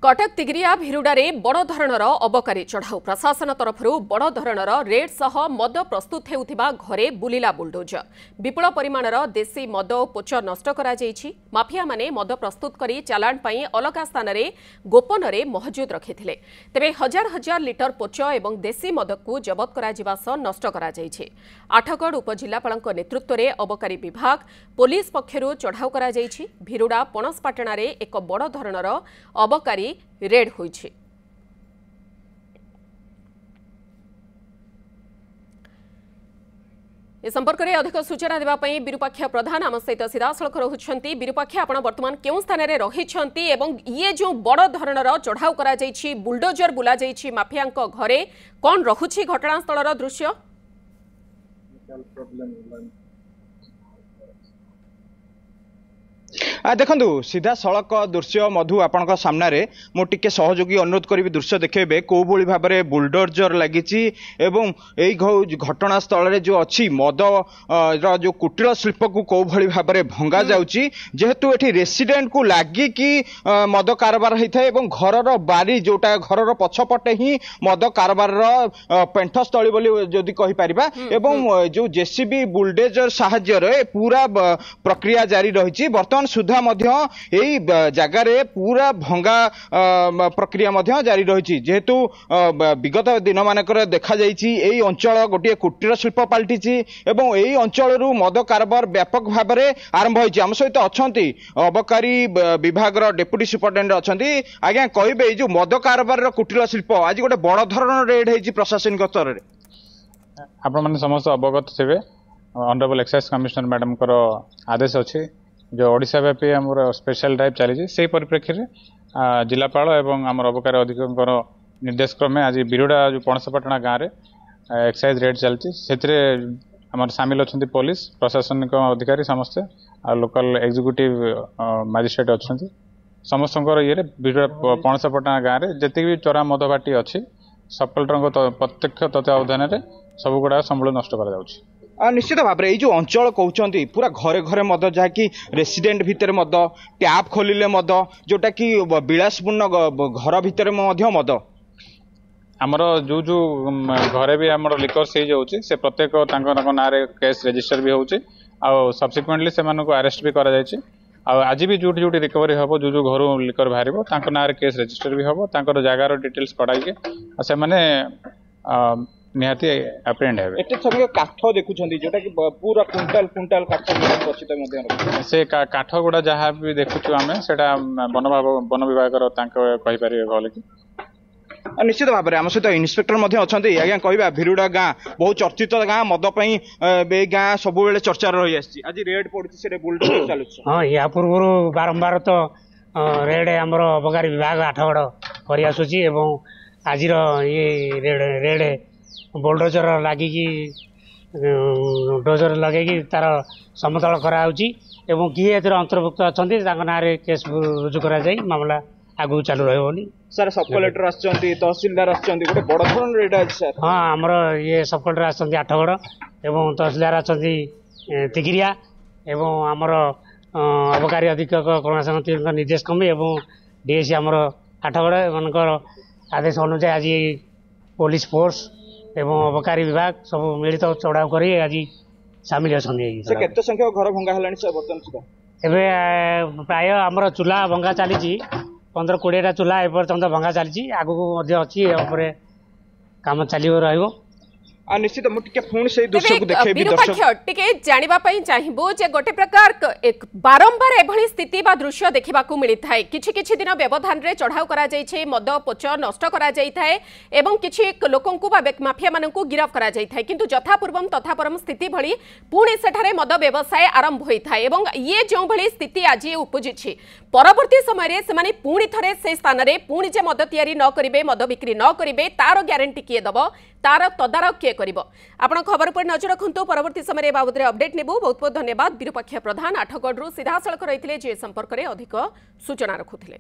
कटक तिगिरिया भिरुडारे बड़ धरणर अबकारी चढ़ाऊ प्रशासन तरफ बड़ धरणर रेड सह मद प्रस्तुत हेउथिबा घरे बुलिला बुलडोजर विपुल परिमाणर देशी मद पोच नष्ट करा जायछि। माफिया माने मद प्रस्तुत करी चालाण पई अलगा स्थान रे गोपन रे महजूद रखिथिले। तेबे हजार हजार लिटर पोच एवं देशी मद को जबत करा जिबा सह नष्ट करा जायछि। आठगढ़ उपजिल्लापालक नेतृत्व रे अबकारी विभाग पुलिस पक्षरु चढ़ाऊ करा जायछि। भिरुडा पणसपाटना रे एक बड़ धरणर अबकारी रेड होइछि। ए संपर्क में अधिक सूचना देवाई विरूपाक्ष प्रधान आम सहित सीधासख रहुछंती। विरूपाक्ष आपण वर्तमान केउ स्थान रे रहिछंती एवं ये जो बड़ धरणर चढ़ाऊ करा जायछि बुलडोजर बुला जायछि माफियांक घरे कोन रहुछि घटनास्थलर दृश्य? देखु सीधा सड़क दृश्य मधु आपण सामने मुझे सहयोगी अनुरोध करी दृश्य देखेबे कौ भली भाव में बुलडोजर लगी घटनास्थल जो अच्छी मद जो कुटीर शिल्प को कौ भली भाव में भंगा जाउची जेहेतु एठी रेसिडेंट को लगी कि मद कारबार होता है घर बारी जोटा घर पछपटे ही मद कारबार पेंठस्थली बोली जदि कहि परिबा एवं जो जेसीबी बुलडोजर साहाय्य पूरा प्रक्रिया जारी रही वर्तमान सुधा जगार पूरा भंगा प्रक्रिया जारी रही जेहेतु विगत दिन मानक देखा यही अंचल गोटे कुटीर शिल्प पलटि एवं यही अंचल मद कारबार व्यापक भाव में आरंभ होती। आम सहित अच्छा अबकारी विभाग डेप्यूटी सुपरिटेडेंट अच्छा आज्ञा कहे जो मद कारबार कुटीर शिल्प आज गोटे बड़ धरण रेड होती प्रशासनिक स्तर में आपण समस्त अवगत थे। ऑनरेबल एक्साइज कमिश्नर मैडम को आदेश अच्छी जो ओडिशा व्यापी आम स्पेशल ड्राइव चली से परिप्रेक्षी में जिलापाल एवं आम अबकारी अधिकारी निर्देश क्रमे आज बिरुडा जो पणसपाटना गाँव में एक्साइज रेड चलती से सामिल अच्छा पुलिस प्रशासनिक अधिकारी समस्ते लोकल एग्जीक्यूटिव मजिस्ट्रेट अच्छा समस्त ये बिरुडा पणसपाटना गाँव में जितकी भी चोरा मद बाटी अच्छी सब कलेक्टर प्रत्यक्ष तत्वावधान में सबुगुड़ा संबल नष्ट कर निश्चित भाव में जो अंचल कहते पूरा घरे घरे मद जहाँकि रेसिडेंट भितर मद टैप खोलिले मद जोटा कि विलासपूर्ण घर भितर मद आमर जो जो घरे भी आम लिकर सीज होची से प्रत्येक ना केस रजिस्टर भी होची आ सब्सिक्वेंटली से अरेस्ट भी करा जायछि। आज भी जो जो रिकवरी हम जो जो घर लिकर बाहर ना केस रजिस्टर भी हम जगार डिटेल्स कड़ाई से निहाती अप्रेंड है सब काठ देखुं जोटा कि पूरा क्विंटाल क्विंटाल काठ से काठ गुड़ा जहाँ भी देखुचु आम से वन विभाग भल कि निश्चित भाव में आम सहित इन्स्पेक्टर अच्छा आज्ञा कह भिरुडा गाँ बहुत चर्चित गाँ मदपाई गाँ सब चर्चा रही आज रेड पड़ी बुलडोजर चलु हाँ या पूर्व बारंबार तो रेड आमर अबकारी विभाग आठगढ़ कर आसूची आज ये रेड बुलडोजर लगी डोजर लगे तार समतल कराऊँगी किए अंतर्भुक्त अच्छा ना केस रुजु कर मामला आगू चालू रही सर सब कलेक्टर आछंती तहसीलदार आछंती गोटे बड़ धरण रेड आज सर हाँ आमर ये सब कलेक्टर आछंती आठगढ़ एवं तहसीलदार आछंती तिगिरिया एवं आमर अबकारी अधीक्षक करुणा संगति निर्देश क्रमे एवं डीएसी आमर आठगढ़ एमनकर आदेश अनुसार आज पुलिस फोर्स एवं अबकारी विभाग सब मिलित चढ़ाऊ कर आज सामिल अच्छा संख्यक घर भंगा है बर्तमान सुधा प्राय आमर चूल्हा भंगा चली 15-20 चूल्हा एपर्यंत भंगा चली आगू अच्छी काम चलो रही निश्चित चाहबू जे गोटे प्रकार बारंबार एभली स्थिति बा दृश्य देखा मिलता है। किछि दिन व्यवधान रे चढ़ाऊ करा जाइछे मद पोच नष्ट करा जाइथाय एवं किछि लोकंकु बा माफिया माननकु गिरफ करा जाइथाय किंतु यथापूर्वम तथापरम स्थिति भली पुणी सेठारे मद व्यवसाय आरंभ होइथाय एवं ये जो भली स्थिति आज उपजिछि परवर्ती समय रे सेमाने पुणी थरे से स्थान रे पुणी जे मद तयारी न करिवे मद बिक्री न करिवे तार ग्यारंटी किए दबो तार तदारक किए करिवो। आपण खबर पर नजर रखंतु परवर्ती समय बाबद अपडेट नेबु। बहुत बहुत धन्यवाद। विरूपाक्ष प्रधान आठगढ़ सीधासलख रही जे संपर्क में अधिक सूचना रखुथिले।